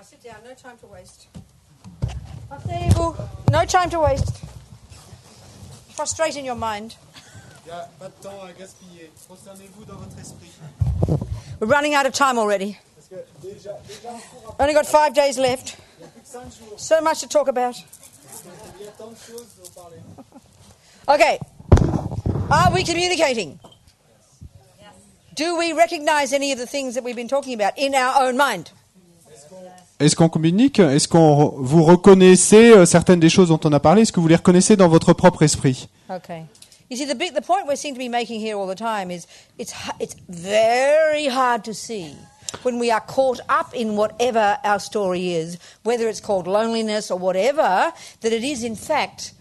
sit down. No time to waste. Asseyez-vous. No time to waste. Frustrate in your mind. Il n'y a pas de temps à gaspiller. Prosternez-vous dans votre esprit. We're running out of time already. Parce que déjà on court Only got 5 days left. il n'y a plus que 5 jours. So much to talk about. Il y a tant de choses dont parler. Okay. Are we communicating? Do we recognize any of the things that we've been talking about in our own mind? Est-ce qu'on communique? Est-ce qu'on vous reconnaissez certaines des choses dont on a parlé? Est-ce que vous les reconnaissez dans votre propre esprit? Okay. You see, the point we seem to be making here all the time is it's very hard to see when we are caught up in whatever our story is, whether it's called loneliness or whatever, that it is in fact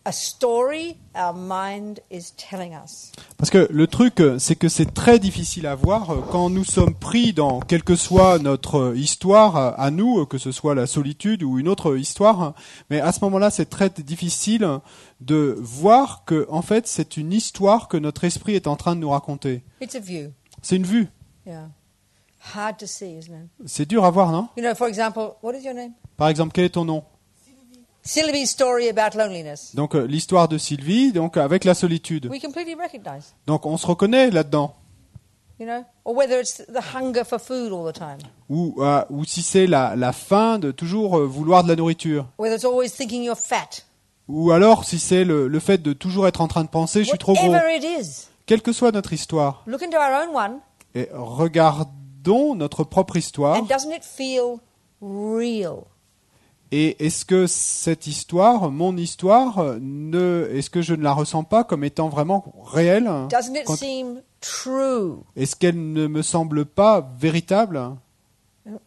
a story our mind is telling us. Parce que le truc, c'est que c'est très difficile à voir quand nous sommes pris dans quelle que soit notre histoire à nous, que ce soit la solitude ou une autre histoire. Mais à ce moment-là, c'est très difficile de voir que, en fait, c'est une histoire que notre esprit est en train de nous raconter. It's a view. C'est une vue. Yeah. Hard to see, isn't it? C'est dur à voir, non? You know, for example, what is your name? Par exemple, quel est ton nom? Sylvie's story about loneliness. Donc l'histoire de Sylvie, donc avec la solitude. We completely recognize, Donc on se reconnaît là-dedans. you know, or whether it's the hunger for food all the time, Ou si c'est la faim de toujours vouloir de la nourriture. whether it's always thinking you're fat, Ou alors si c'est le fait de toujours être en train de penser je suis trop gros. whatever it is. Quelle que soit notre histoire. Look into our own one, Et regardons notre propre histoire. and doesn't it feel real? Et est-ce que cette histoire, mon histoire, est-ce que je ne la ressens pas comme étant vraiment réelle? Doesn't it seem true? Est-ce qu'elle ne me semble pas véritable?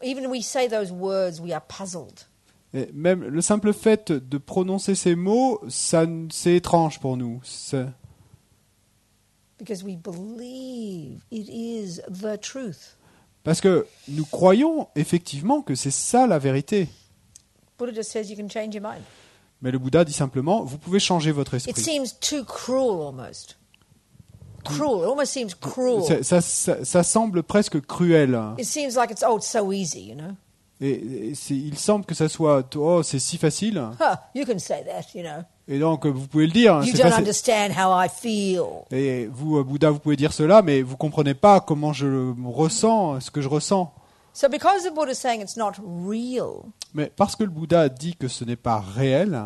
Even when we say those words, we are puzzled. Et même le simple fait de prononcer ces mots, c'est étrange pour nous. Because we believe it is the truth. Parce que nous croyons effectivement que c'est ça la vérité. Buddha just says you can change your mind. Mais le Bouddha dit simplement, vous pouvez changer votre It esprit. seems too cruel almost. Cruel. It almost seems cruel. Ça semble presque cruel. It seems like it's so easy, you know. Et il semble que ça soit, oh, c'est si facile. Huh, you can say that, you know. Et donc, vous pouvez le dire. You C'est don't facile. understand how I feel. Et vous, Bouddha, vous pouvez dire cela, mais vous comprenez pas comment je me ressens, ce que je ressens. So because the Buddha is saying it's not real, Mais parce que le Bouddha dit que ce n'est pas réel,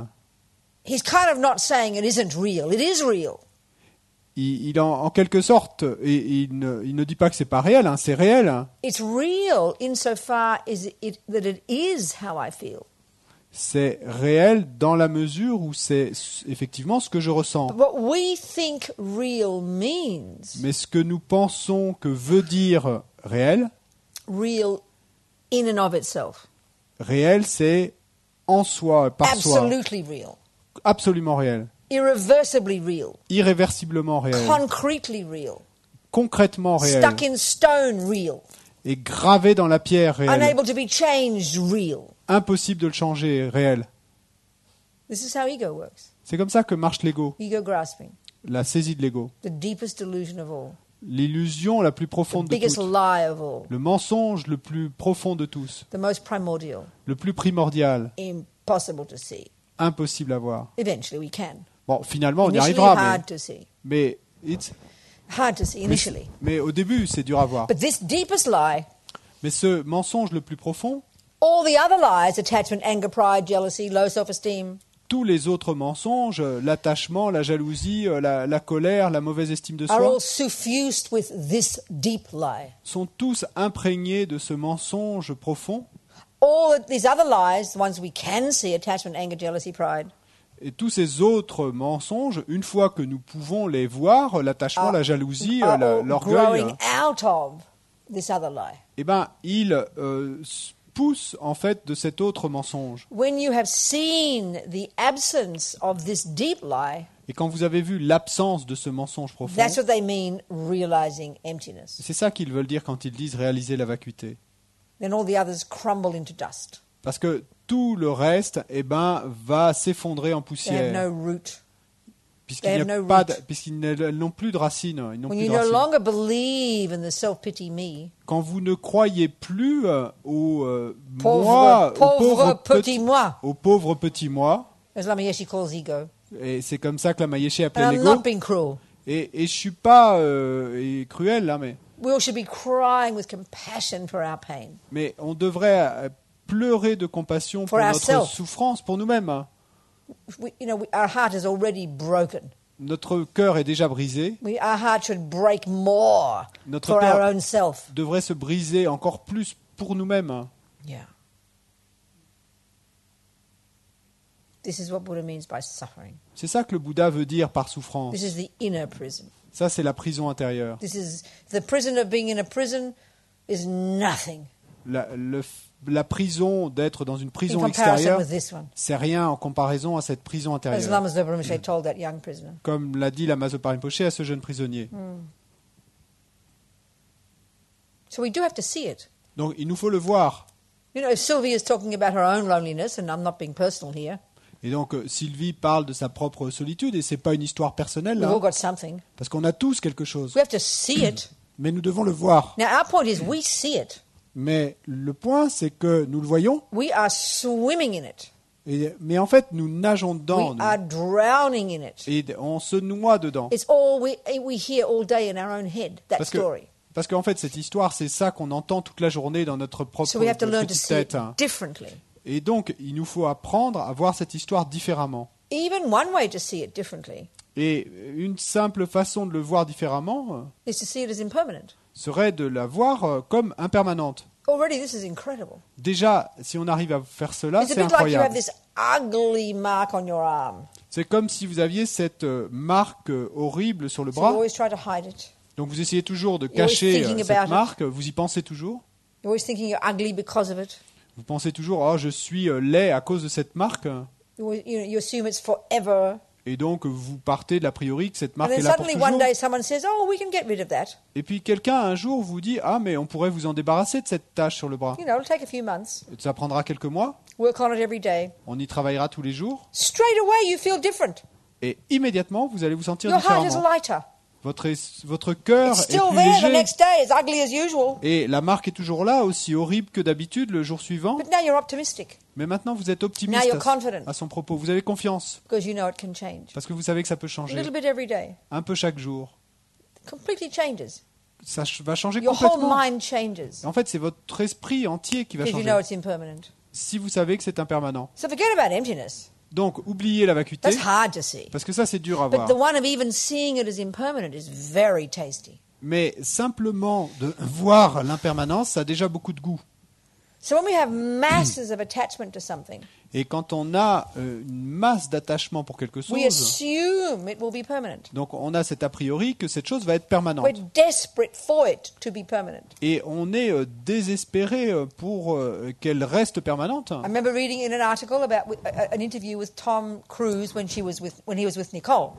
he's kind of not saying it isn't real. It is real. il en quelque sorte, et il ne dit pas que c'est pas réel, hein, c'est réel. It's real insofar as that it is how I feel. C'est réel dans la mesure où c'est effectivement ce que je ressens. But what we think real means, Mais ce que nous pensons que veut dire réel, real in and of itself. réel, c'est en soi, par soi, Absolutely real. absolument réel, Irreversibly real. irréversiblement réel, Concretely real. concrètement réel, Stuck in stone real. et gravé dans la pierre réel, Unable to be changed real. impossible de le changer réel. This is how ego works. C'est comme ça que marche l'ego, Ego grasping. la saisie de l'ego, The deepest delusion of all. l'illusion la plus The profonde de biggest toutes, lie of all. le mensonge le plus profond de tous, The most primordial. le plus primordial, Impossible to see. impossible à voir. Eventually we can. Bon, finalement, on y Initially arrivera, hard to see. mais Hard to see initially. mais au début, c'est dur à voir. But this deepest lie, Mais ce mensonge le plus profond, all the other lies, attachment, anger, pride, jealousy, low self-esteem, tous les autres mensonges, l'attachement, la jalousie, la colère, la mauvaise estime de are soi, all suffused with this deep lie. sont tous imprégnés de ce mensonge profond. All these other lies, the ones we can see, attachment, anger, jealousy, pride, Et tous ces autres mensonges, une fois que nous pouvons les voir, l'attachement, la jalousie, are all l'orgueil, growing out of this other lie. eh ben, ils poussent en fait de cet autre mensonge. When you have seen the absence of this deep lie, Et quand vous avez vu l'absence de ce mensonge profond, that's what they mean realizing emptiness. c'est ça qu'ils veulent dire quand ils disent réaliser la vacuité. Then all the others crumble into dust. Parce que tout le reste, eh ben, va s'effondrer en They have poussière. no root. They puisqu'ils have no root. n'ont plus de racines, ils n'ont When plus you de no racines. longer believe in the self-pity me, Quand vous ne croyez plus au pauvre, moi, petit moi, au pauvre petit moi, as Lama Yeshe calls ego. et c'est comme ça que la Yeshe appelait And I'm l'ego. not being cruel. Et je suis pas cruel là, We all should be crying with compassion for our pain. mais on devrait pleurer de compassion pour For notre ourselves. souffrance, pour nous-mêmes. Hein. Our heart is already broken. Notre cœur est déjà brisé, Our heart should break more Notre for cœur- our own self. devrait se briser encore plus pour nous-mêmes. Hein. Yeah. This is what Buddha means by suffering. C'est ça que le Bouddha veut dire par souffrance. This is the inner prison. Ça, c'est la prison intérieure. This is the prison of being in a prison is nothing La prison d'être dans une in prison comparison extérieure, with this one. c'est rien en comparaison à cette prison As intérieure. Lama Zopa Rinpoche told that young prisoner. Comme l'a dit Lama Zopa Rinpoche à ce jeune prisonnier. So we do have to see it. Donc, il nous faut le voir. If Sylvie is talking about her own loneliness, and I'm not being personal here, Et donc, Sylvie parle de sa propre solitude, et c'est pas une histoire personnelle, we've là, all got something. parce qu'on a tous quelque chose. We have to see it. Mais nous devons le voir. Now, our point is we see it. Mais le point, c'est que nous le voyons, We are swimming in it. mais en fait, nous nageons We dedans, nous. are drowning in it. Et on se noie dedans. It's all we hear all day in our own head, that story. Parce qu'en fait, cette histoire, c'est ça qu'on entend toute la journée dans notre propre So we have to learn to petite see it tête. Hein. differently. Et donc, il nous faut apprendre à voir cette histoire différemment. Even one way to see it differently Et une simple façon de le voir différemment is to see it as impermanent. serait de la voir comme impermanente. Already, this is incredible. Déjà, si on arrive à faire cela, It's a c'est bit like you have incroyable. this ugly mark on your arm. C'est comme si vous aviez cette marque horrible sur le So you bras. always try to hide it. Donc vous essayez toujours de You're always cacher thinking cette about it. marque, vous y pensez toujours. You're always thinking you're ugly because of it. Vous pensez toujours, oh, je suis laid à cause de cette marque. You assume it's forever. Et donc vous partez de l'a priori que cette And marque est then là pour suddenly one toujours. day someone says, oh, we can get rid of that. Et puis quelqu'un un jour vous dit, ah mais on pourrait vous en débarrasser de cette tache sur le bras. It'll take a few months. Ça prendra quelques mois, Work on it every day. on y travaillera tous les jours. Straight away, you feel different. Et immédiatement vous allez vous sentir Your heart is différemment. lighter. Votre cœur It's est still plus there the léger. next day, as ugly as usual. Et la marque est toujours là, aussi horrible que d'habitude le jour suivant. But now you're optimistic Mais maintenant vous êtes Now optimiste you're confident. à son propos. Vous avez confiance because you know it can change. parce que vous savez que ça peut A changer. little bit every day. Un peu chaque jour. Completely changes. Ça va changer Your whole complètement. mind changes En fait, c'est votre esprit entier qui va because you changer. know it's impermanent. Si vous savez que c'est impermanent. So forget about emptiness. Donc, oubliez la vacuité, That's hard to see. parce que ça, c'est dur à But voir. the one of even seeing it as impermanent is very tasty. Mais simplement de voir l'impermanence, ça a déjà beaucoup de goût. So when we have masses of attachment to something, Et quand on a une masse d'attachement pour quelque we chose, assume it will be permanent. donc on a cet a priori que cette chose va être permanente. We're desperate for it to be permanent. Et on est désespéré pour qu'elle reste permanente. I remember reading in an article about an interview with Tom Cruise when he was with Nicole.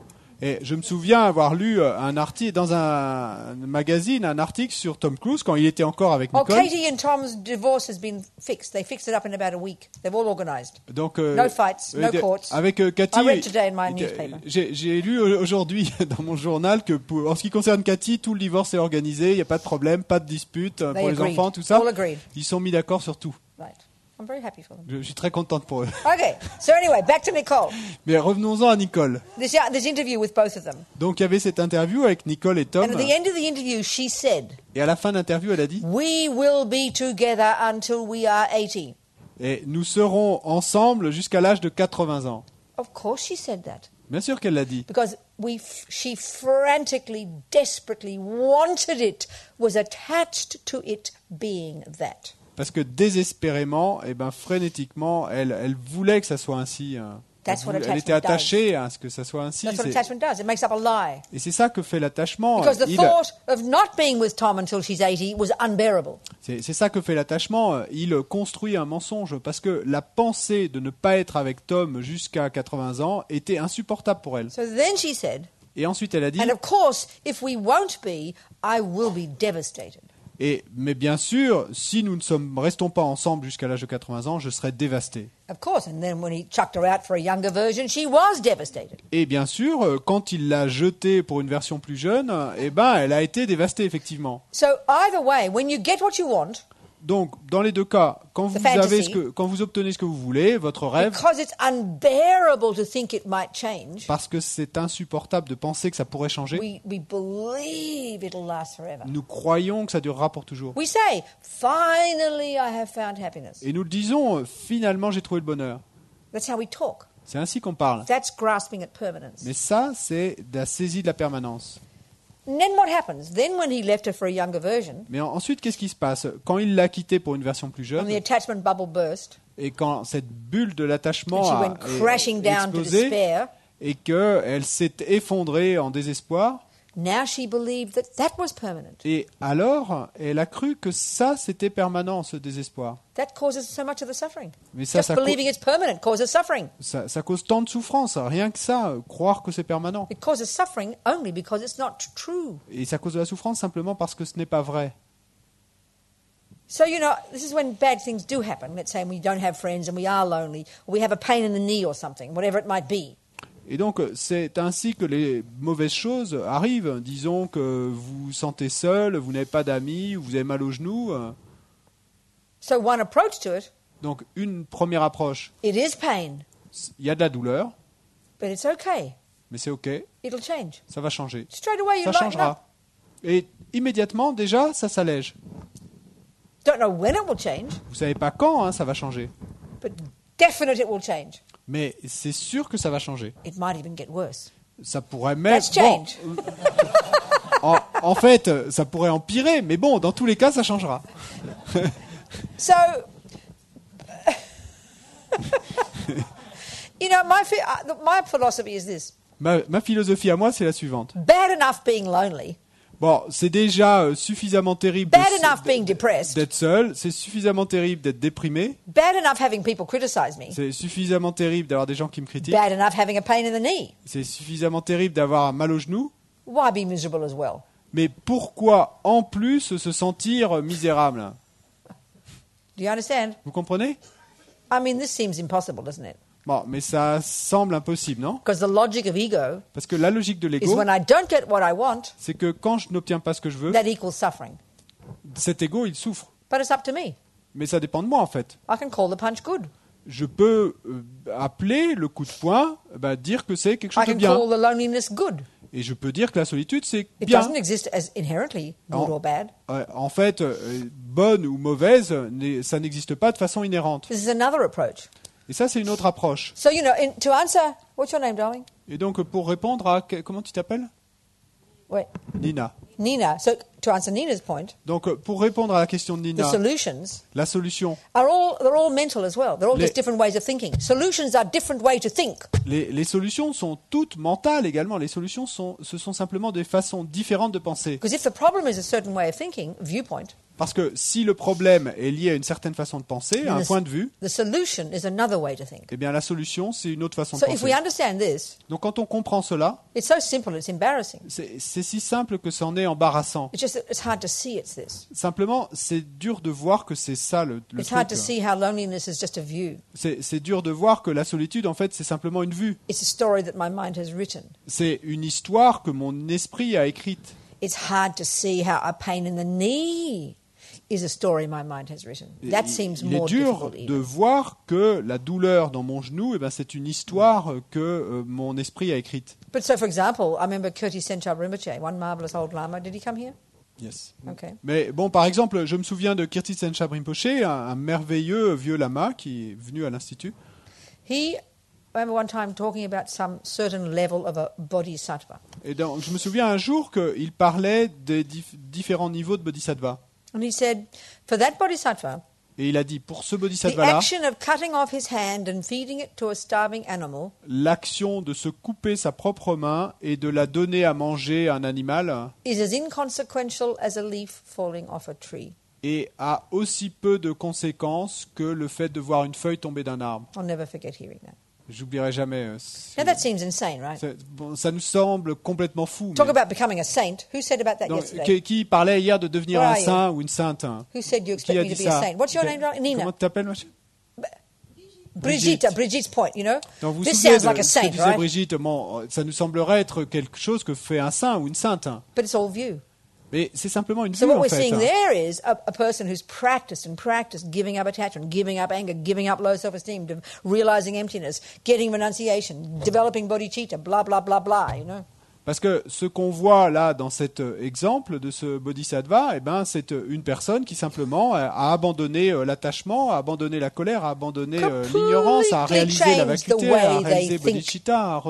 Et je me souviens avoir lu un article dans un magazine, un article sur Tom Cruise quand il était encore avec Oh, Nicole. Katie and Tom's divorce has been fixed. They fixed it up in about a week. They've all organised. Donc, No fights, no courts. Avec Cathy, I read today in my newspaper. j'ai lu aujourd'hui dans mon journal que en ce qui concerne Cathy, tout le divorce est organisé, il n'y a pas de problème, pas de dispute pour les agreed. enfants, tout ça. All agreed. Ils sont mis d'accord sur tout. Right. I'm very happy for them. Je suis très contente pour eux. Okay. So anyway, back to Nicole. Mais revenons-en à Nicole. This interview with both of them. Donc il y avait cette interview avec Nicole et Tom. And at the end of the interview, she said, Et à la fin de l'interview, elle a dit "We will be together until we are 80." et nous serons ensemble jusqu'à l'âge de 80 ans. Of course, she said that Bien sûr qu'elle l'a dit. because she frantically, desperately wanted it, was attached to it being that. Parce que désespérément, frénétiquement, elle voulait que ça soit ainsi. That's what Elle attachment était attachée à ce que ça soit ainsi. That's what attachment does. It makes up a lie. Et c'est ça que fait l'attachement. Because the thought of not being with Tom until she's 80 was unbearable. C'est ça que fait l'attachement. Il construit un mensonge parce que la pensée de ne pas être avec Tom jusqu'à 80 ans était insupportable pour elle. So then she said, Et ensuite, elle a dit, and of course, if we won't be, I will be devastated. Mais bien sûr, si nous ne restons pas ensemble jusqu'à l'âge de 80 ans, je serai dévasté. Of course, and then when he chucked her out for a younger version, she was devastated. Et bien sûr, quand il l'a jetée pour une version plus jeune, elle a été dévastée, effectivement. So either way, when you get what you want, Donc, dans les deux cas, quand vous obtenez ce que vous voulez, votre rêve, because it's unbearable to think it might change, parce que c'est insupportable de penser que ça pourrait changer, we believe it'll last forever. nous croyons que ça durera pour toujours. We say, finally I have found happiness. Et nous le disons, finalement j'ai trouvé le bonheur. That's how we talk. C'est ainsi qu'on parle. That's grasping at permanence. Mais ça, c'est de la saisie de la permanence. And then what happens? Then when he left her for a younger version, Mais ensuite, qu'est-ce qui se passe? Quand il l'a quittée pour une version plus and jeune, the attachment bubble burst, et quand cette bulle de l'attachement and she a went crashing down to explosé, despair, et qu'elle s'est effondrée en désespoir, now she believed that that was permanent. et alors, elle a cru que ça, c'était permanent, ce désespoir. That causes so much of the suffering. Mais ça, Just ça, believing it's permanent causes suffering. ça cause tant de souffrance, rien que ça, croire que c'est permanent. It causes suffering only because it's not true. Et ça cause de la souffrance simplement parce que ce n'est pas vrai. So, this is when bad things do happen. Let's say we don't have friends and we are lonely, or we have a pain in the knee or something, whatever it might be. Et donc, c'est ainsi que les mauvaises choses arrivent. Disons que vous vous sentez seul, vous n'avez pas d'amis, vous avez mal au genou. So one approach to it, Donc, une première approche, it is pain, il y a de la douleur, but it's okay. mais c'est OK, It'll change. ça va changer. Straight away you Ça lighten up. changera. Et immédiatement, déjà, ça s'allège. Don't know when it will change, Vous ne savez pas quand ça va changer. but definite it will change. Mais c'est sûr que ça va changer. It might even get worse. Ça pourrait même... Let's change. En fait, ça pourrait empirer, mais bon, dans tous les cas, ça changera. So, my philosophy is this. Ma philosophie à moi, c'est la suivante. Bad enough being lonely, Bon, c'est déjà suffisamment terrible bad enough being depressed, d'être seul, c'est suffisamment terrible d'être déprimé, bad enough having people criticize me, c'est suffisamment terrible d'avoir des gens qui me critiquent, bad enough having a pain in the knee. c'est suffisamment terrible d'avoir mal au genou, Why be miserable as well? mais pourquoi en plus se sentir misérable? Do you understand? Vous comprenez? I mean, this seems impossible, doesn't it? Bon, mais ça semble impossible, non? Because the logic of ego Parce que la logique de is l'ego, when I don't get what I want, c'est que quand je n'obtiens pas ce que je veux, that equals suffering. cet ego, il souffre. But it's up to me. Mais ça dépend de moi, en fait. I can call the punch good. Je peux appeler le coup de poing, dire que c'est quelque I chose de can bien. call the loneliness good. Et je peux dire que la solitude, c'est It bien. doesn't exist as inherently good or bad. En fait, bonne ou mauvaise, ça n'existe pas de façon inhérente. This is another approach. Et ça, c'est une autre approche. So, to answer, what's your name, darling? Et donc, pour répondre à... Comment tu t'appelles? Wait, Nina. Nina. So, to answer Nina's point, Donc, pour répondre à la question de the Nina, solutions la solution, they're all mental as well. They're all Les- just different ways of thinking. Solutions are different ways to think. les solutions sont toutes mentales également. Les solutions ce sont simplement des façons différentes de penser. Because if the problem is a certain way of thinking, viewpoint, Parce que si le problème est lié à une certaine façon de penser, à un point de vue, the solution is another way to think. eh bien, la solution, c'est une autre façon de So if we penser. understand this, Donc, quand on comprend cela, it's so simple, it's embarrassing. c'est si simple que c'en est embarrassant. It's just that it's hard to see it's this. Simplement, c'est dur de voir que c'est ça le It's hard to truc. see how loneliness is just a view. C'est dur de voir que la solitude, en fait, c'est simplement une vue. It's a story that my mind has written. C'est une histoire que mon esprit a écrite. It's hard to see how a pain in the knee is a story my mind has written. That seems Il est more dur difficult de even. voir que la douleur dans mon genou, c'est une histoire que mon esprit a écrite. But so, for example, I remember Kirti Senchab Rinpoche, one marvelous old Lama. Did he come here? Yes. Okay. Mais bon, par exemple, je me souviens de Kirti Senchab Rinpoche, un merveilleux vieux lama qui est venu à l'Institut. I remember one time talking about some certain level of a bodhisattva. Et donc, je me souviens un jour qu'il parlait des différents niveaux de bodhisattva. And he said, for that bodhisattva, Et il a dit, pour ce the bodhisattva-là, action of cutting off his hand and feeding it to a starving animal l'action de se couper sa propre main et de la donner à manger à un animal is as inconsequential as a leaf falling off a tree. et a aussi peu de conséquences que le fait de voir une feuille tomber d'un arbre. I'll never forget hearing that. J'oublierai jamais. Now that seems insane, right? Bon, ça nous semble complètement fou. Talk mais- about becoming a saint. Who said about that Donc, yesterday? qui parlait hier de devenir Where un are you? saint ou une sainte hein? Who said you Qui expect a me dit to be a ça saint? What's your name, Nina? Comment tu t'appelles, ma chérie? Brigitte's point, you know? Donc, vous vous This souvenez sounds like de a ce que saint, disait right? Brigitte, bon, ça nous semblerait être quelque chose que fait un saint ou une sainte. Hein. But it's all view. Mais c'est simplement une So vue, what en we're fait. seeing Hein. there is a person who's practiced and practiced giving up attachment, giving up anger, giving up low self-esteem, realizing emptiness, getting renunciation, developing bodhicitta, blah, blah, blah, blah, you know? Parce que ce qu'on voit là dans cet exemple de ce bodhisattva, eh ben, c'est une personne qui simplement a abandonné l'attachement, a abandonné la colère, a abandonné l'ignorance, a réalisé la vacuité, a réalisé bodhicitta,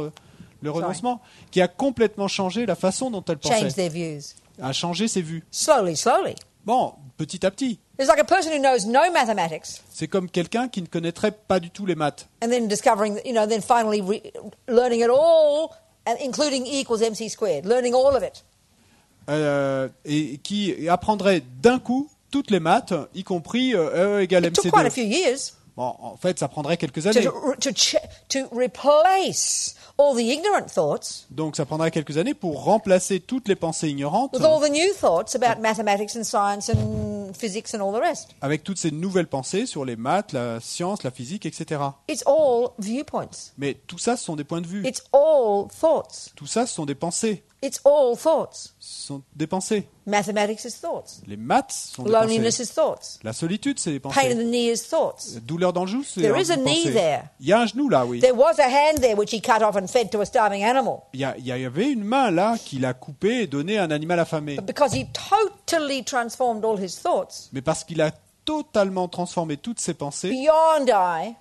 le renoncement, qui a complètement changé la façon dont elle Change pensait, their views. a changé ses vues. Slowly, slowly. Bon, petit à petit. It's like a person who knows no mathematics C'est comme quelqu'un qui ne connaîtrait pas du tout les maths. and then discovering, then finally learning it all, and including E equals MC squared, learning all of it. Et qui apprendrait d'un coup toutes les maths, y compris E égale It took quite a MC2. few years Bon, en fait, ça prendrait quelques années. to replace all the ignorant thoughts Donc, ça prendrait quelques années pour remplacer toutes les pensées ignorantes with all the new thoughts about mathematics and science and physics and all the rest. avec toutes ces nouvelles pensées sur les maths, la science, la physique, etc. It's all viewpoints. Mais tout ça, ce sont des points de vue. It's all thoughts. Tout ça, ce sont des pensées. It's all thoughts. Ce sont des pensées. Mathematics is thoughts. Les maths sont des Loneliness pensées. is thoughts. La solitude, c'est des Pain in pensées. the knee is thoughts. Douleur dans le genou, c'est There is a une knee pensée. there. Il y a un genou là, oui. There was a hand there which he cut off and fed to a starving animal. Il y avait une main là qu'il a coupée et donné à un animal affamé. But because he totally transformed all his thoughts, Mais parce qu'il a totalement transformé toutes ses pensées beyond I,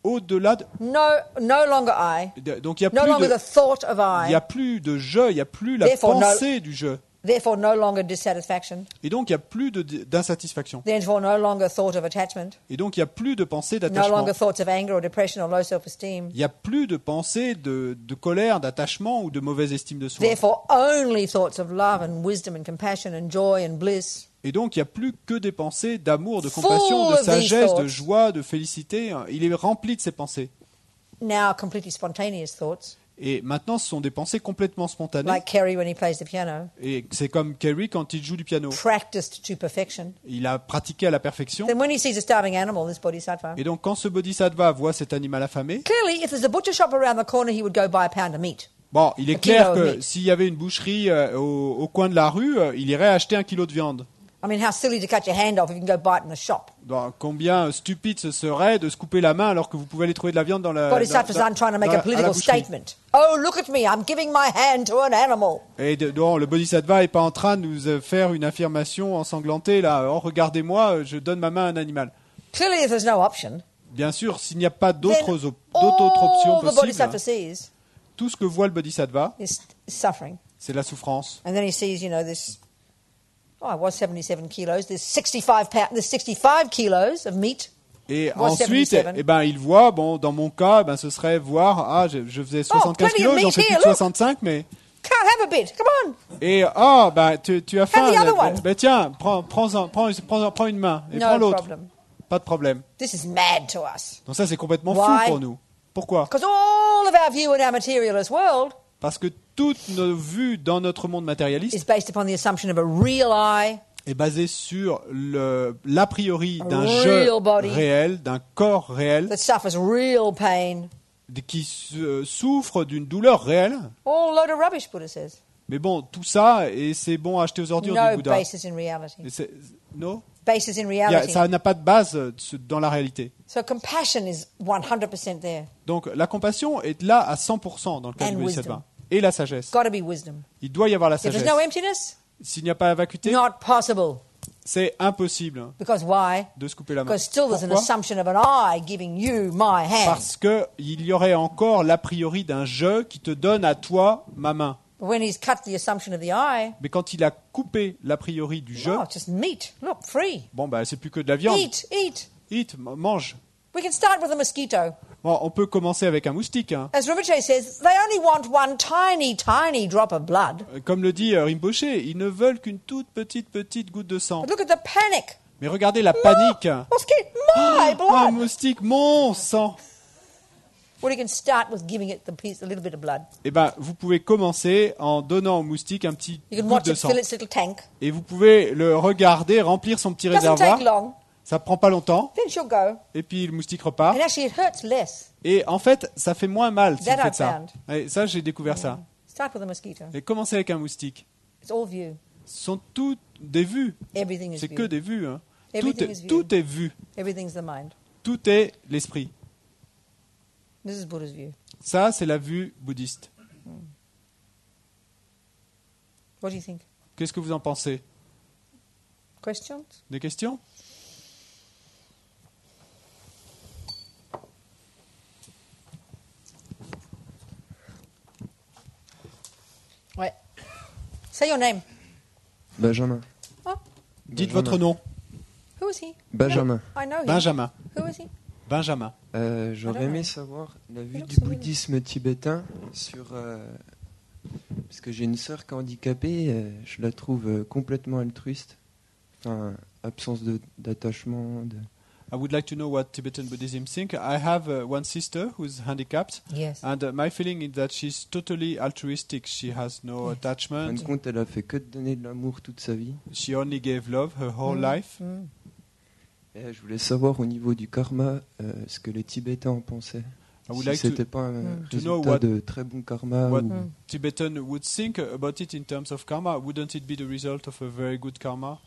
au-delà de... no longer I, Donc il no longer the thought of il I, y a plus de je, il n'y a plus la Therefore, no- pensée du je. therefore no longer dissatisfaction, Et donc il n'y a plus d'insatisfaction. therefore no longer thought of attachment, Et donc il n'y a plus de pensée no d'attachement. longer thoughts of anger or depression or low self-esteem, Il n'y a plus de pensée de colère, d'attachement ou de mauvaise estime de soi. therefore only thoughts of love and wisdom and compassion and joy and bliss. Et donc il n'y a plus que des pensées d'amour, de Full compassion, de of these sagesse, de thoughts. joie, de félicité. Il est rempli de ces pensées. Now completely spontaneous thoughts, Et maintenant ce sont des pensées complètement spontanées. like Kerry when he plays the piano, Et c'est comme Kerry quand il joue du piano. practiced to perfection. Il a pratiqué à la perfection. Then when he sees a starving animal, this bodhisattva, Et donc quand ce bodhisattva voit cet animal affamé, clearly if there's a butcher shop around the corner, he would go buy a pound of meat. bon, il est A clair kilo of que meat. s'il y avait une boucherie au coin de la rue, il irait acheter 1 kilo de viande. I mean, how silly to cut your hand off if you can go buy it in the shop. Donc, combien stupide ce serait de se couper la main alors que vous pouvez aller trouver de la viande dans la Bodhisattvas aren't trying to make dans a la political boucherie. statement. Oh, look at me, I'm giving my hand to an animal. Et non, le bodhisattva est pas en train de nous faire une affirmation ensanglantée là. Oh, regardez-moi, je donne ma main à un animal. Clearly, if there's no option, Bien sûr, s'il n'y a pas then d'autres options all the bodhisattva possibles, sees tout ce que voit le bodhisattva, is suffering. c'est la souffrance. And then he sees, this, I was 77 kilos, there's 65 kilos of meat. Et Voit ensuite, 77. il voit, bon, dans mon cas, ce serait voir, je faisais 75 plenty of kilos, j'en meat fais plus here, de look. 65, mais... Can't have a bit, come on. Et, tu as faim, the other one. tiens, prends une main, et prends No l'autre. problem. Pas de problème. This is mad to us. Donc ça, c'est complètement Why? fou pour nous. Pourquoi? Because all of our view in our materialist world Parce que toutes nos vues dans notre monde matérialiste is based upon the assumption of a real I, est basée sur l'a priori d'un real je body. réel, d'un corps réel, that suffers real pain. qui souffre d'une douleur réelle. All load of rubbish, Buddha says. Mais bon, tout ça, et c'est bon à acheter aux ordures du No Bouddha. basis in reality. Non, Basis in reality. ça n'a pas de base dans la réalité. So compassion is 100% there. Donc la compassion est là à 100% dans le cas And du bodhisattva. wisdom. Et la sagesse. Got to be wisdom. Il doit y avoir la If there's sagesse. no emptiness, S'il n'y a pas la vacuité, not possible. c'est impossible Because why? de se couper la main. Because still there's an Pourquoi? assumption of an I giving you my hand. Parce qu'il y aurait encore l'a priori d'un je qui te donne à toi ma main. But when he's cut the assumption of the I, Mais quand il a coupé l'a priori du je, oh, it's just meat. Look, free. c'est plus que de la viande. Eat. Eat, mange. We can start with a mosquito. Bon, on peut commencer avec un moustique. Hein. As Rinpoche says, they only want one tiny drop of blood. Comme le dit Rinpoche, ils ne veulent qu'une toute petite goutte de sang. But look at the panic. Mais regardez la panique. Mosquito, my Un blood. moustique, mon sang. Well, you can start with giving it a little bit of blood. Eh ben, vous pouvez commencer en donnant au moustique un petit You can goutte watch de it sang. fill its little tank. Et vous pouvez le regarder remplir son petit Doesn't réservoir. take long. Ça prend pas longtemps. Then she'll go. Et puis le moustique repart. And actually, it hurts less. Et en fait, ça fait moins mal si That vous faites I ça. found. Et ça, j'ai découvert ça. Start with a mosquito. Et commencez avec un moustique. It's all view. Ce sont toutes des vues. Everything is C'est view. que des vues. Hein. Everything is view. Tout est vu. Everything's the mind. Tout est l'esprit. This is Buddha's view. Ça, c'est la vue bouddhiste. What do you think? Qu'est-ce que vous en pensez? Questions? Des questions? Ouais. Say your name. Benjamin. Oh, Dites Benjamin. votre nom. who is he? Benjamin. I know him. Benjamin. Who is he? Benjamin. J'aurais aimé savoir la vue looks du familiar. bouddhisme tibétain sur... parce que j'ai une sœur qui est handicapée, je la trouve complètement altruiste. Enfin, absence d'attachement. I would like to know what Tibetan Buddhism think. I have one sister who's handicapped, Yes. and my feeling is that she's totally altruistic. She has no En fin attachment. de compte, elle a fait que de donner de l'amour toute sa vie. She only gave love her whole life. Mm. Et je voulais savoir au niveau du karma ce que les Tibétains en pensaient. I would Si like to c'était pas un to know résultat what- de très bon karma. what ou- Tibetan would think about it in terms of karma. Wouldn't it be the result of a very good karma?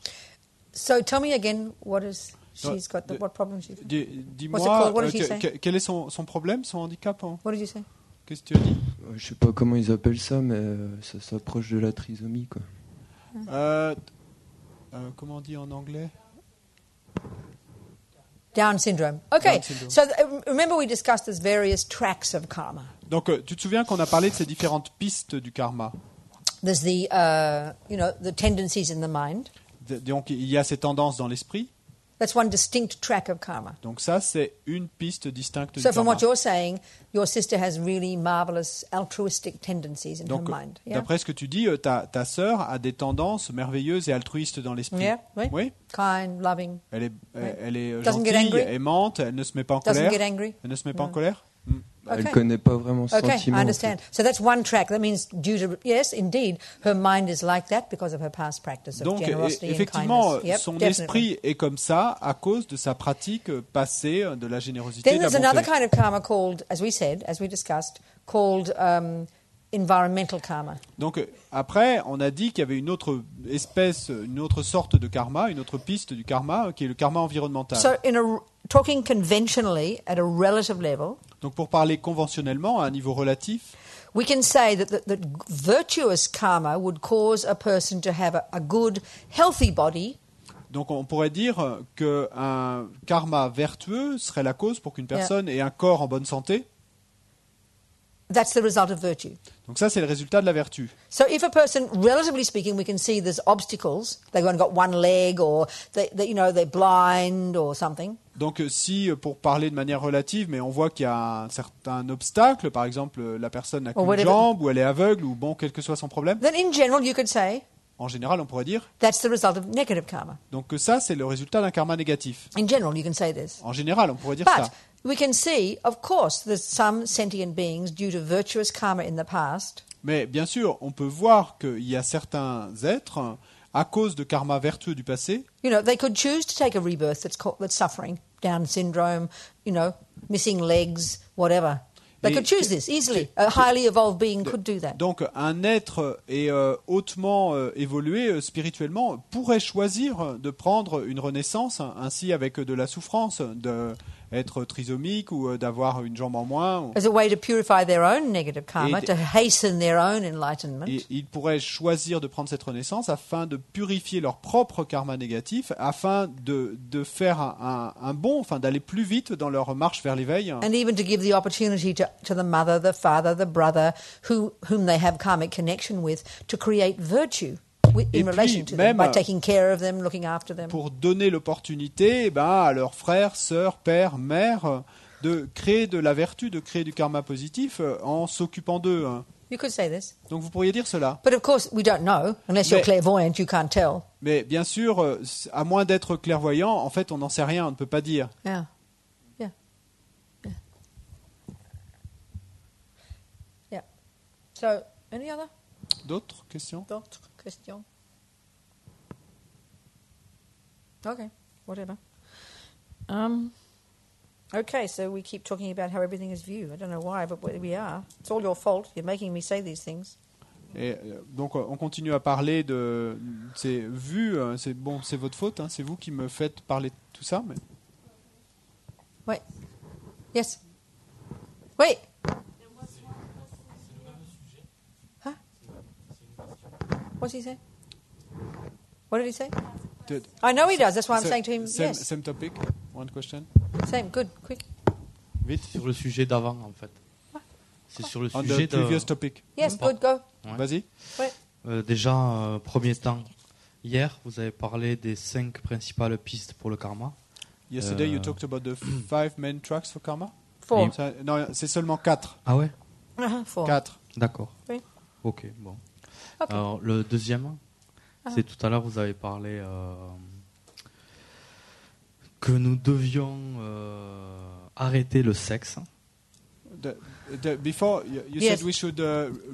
So tell me again, what is No, she's got? the- What problem she's got? Dis-moi, What's it called? What did she say? quel est son problème, son handicap? Hein? What did you say? Qu'est-ce que tu as dit? Je sais pas comment ils appellent ça, mais ça s'approche de la trisomie, quoi. Comment on dit en anglais? Down syndrome. Okay. Down syndrome. So remember, we discussed there's various tracks of karma. Donc, tu te souviens qu'on a parlé de ces différentes pistes du karma. There's the the tendencies in the mind. Donc, il y a ces tendances dans l'esprit. That's one distinct track of karma. Donc ça, c'est une piste distincte So du from karma. what you're saying, your sister has really marvelous altruistic tendencies in Donc, her mind. Yeah. d'après ce que tu dis, ta sœur a des tendances merveilleuses et altruistes dans l'esprit. Yeah. Oui. Oui. Kind, loving. Elle est, elle est Doesn't get gentille, angry. aimante, elle ne se met pas en Doesn't colère. get angry. Elle ne se met pas en colère. Hmm. Elle Okay. connaît pas vraiment ce Okay, sentiment. I en understand. fait. So that's one track. That means due to yes, indeed, her mind is like that because of her past practice of Donc, generosity and effectivement, kindness. Yep, son definitely. esprit est comme ça à cause de sa pratique passée de la générosité et Then de la there's another bonté. kind of karma called, as we said, as we discussed, called environmental karma. Donc après, on a dit qu'il y avait une autre espèce, une autre sorte de karma, une autre piste du karma, qui est le karma environnemental. So, talking conventionally at a relative level, Donc pour parler conventionnellement, à un niveau relatif, we can say that virtuous karma would cause a person to have a good, healthy body, donc on pourrait dire qu'un karma vertueux serait la cause pour qu'une personne ait un corps en bonne santé. That's the result of virtue. Donc ça, c'est le résultat de la vertu. So if a person, relatively speaking, we can see there's obstacles. They've only got one leg, or they're blind, or something. Donc si, pour parler de manière relative, mais on voit qu'il y a un certain obstacle, par exemple la personne n'a Or qu'une whatever. jambe, ou elle est aveugle, ou bon, quel que soit son problème, Then, in general, you could say en général, on pourrait dire that's the result of negative karma. donc que ça, c'est le résultat d'un karma négatif. In general, you can say this. En général, on pourrait dire But ça. we can see, of course, there's some sentient beings due to virtuous karma in the past Mais bien sûr, on peut voir qu'il y a certains êtres, à cause de karma vertueux du passé, they could choose to take a rebirth that's suffering, Down syndrome, missing legs, whatever. They Et could choose this easily. A highly evolved being could do that. donc un être hautement évolué spirituellement pourrait choisir de prendre une renaissance, ainsi avec de la souffrance, d'être trisomique ou d'avoir une jambe en moins. As a way to purify their own negative karma, Et- to hasten their own enlightenment. Et ils pourraient choisir de prendre cette renaissance afin de purifier leur propre karma négatif, afin de faire un bond, enfin d'aller plus vite dans leur marche vers l'éveil. And even to give the opportunity to the mother, the father, the brother, whom they have karmic connection with, to create virtue Et in puis, relation to them, même, by taking care of them, looking after them. Pour donner l'opportunité à leurs frères, sœurs, pères, mères de créer de la vertu, de créer du karma positif en s'occupant d'eux. You could say this. Donc vous pourriez dire cela. But of course, we don't know. Unless you're Mais- clairvoyant, you can't tell. Mais bien sûr, à moins d'être clairvoyant, en fait, on n'en sait rien, on ne peut pas dire. Yeah. Yeah. Yeah. So, any other? D'autres questions? D'autres questions? Okay, whatever. Okay, so we keep talking about how everything is viewed. I don't know why, but where we are. It's all your fault. You're making me say these things. Et donc on continue à parler de ces vues. C'est bon, c'est votre faute. Hein, c'est vous qui me faites parler de tout ça. Mais... Wait. Yes. Wait. Huh? What's he saying? What did he say? I know he does. That's why I'm saying to him, yes. Same topic. One question. Same. Good. Quick. Vite. Sur le sujet d'avant, en fait. C'est sur le On sujet the previous topic. Yes. Good. Go. Ouais. Vas-y. Ouais. Déjà, premier temps, hier, vous avez parlé des 5 principales pistes pour le karma. Yesterday you talked about the 5 main tracks for karma. 4. Non, c'est seulement 4. Ah ouais? 4. 4. D'accord. Oui. Ok, bon. Okay. Alors, le deuxième, c'est tout à l'heure, vous avez parlé que nous devions arrêter le sexe. Before you Yes. said we should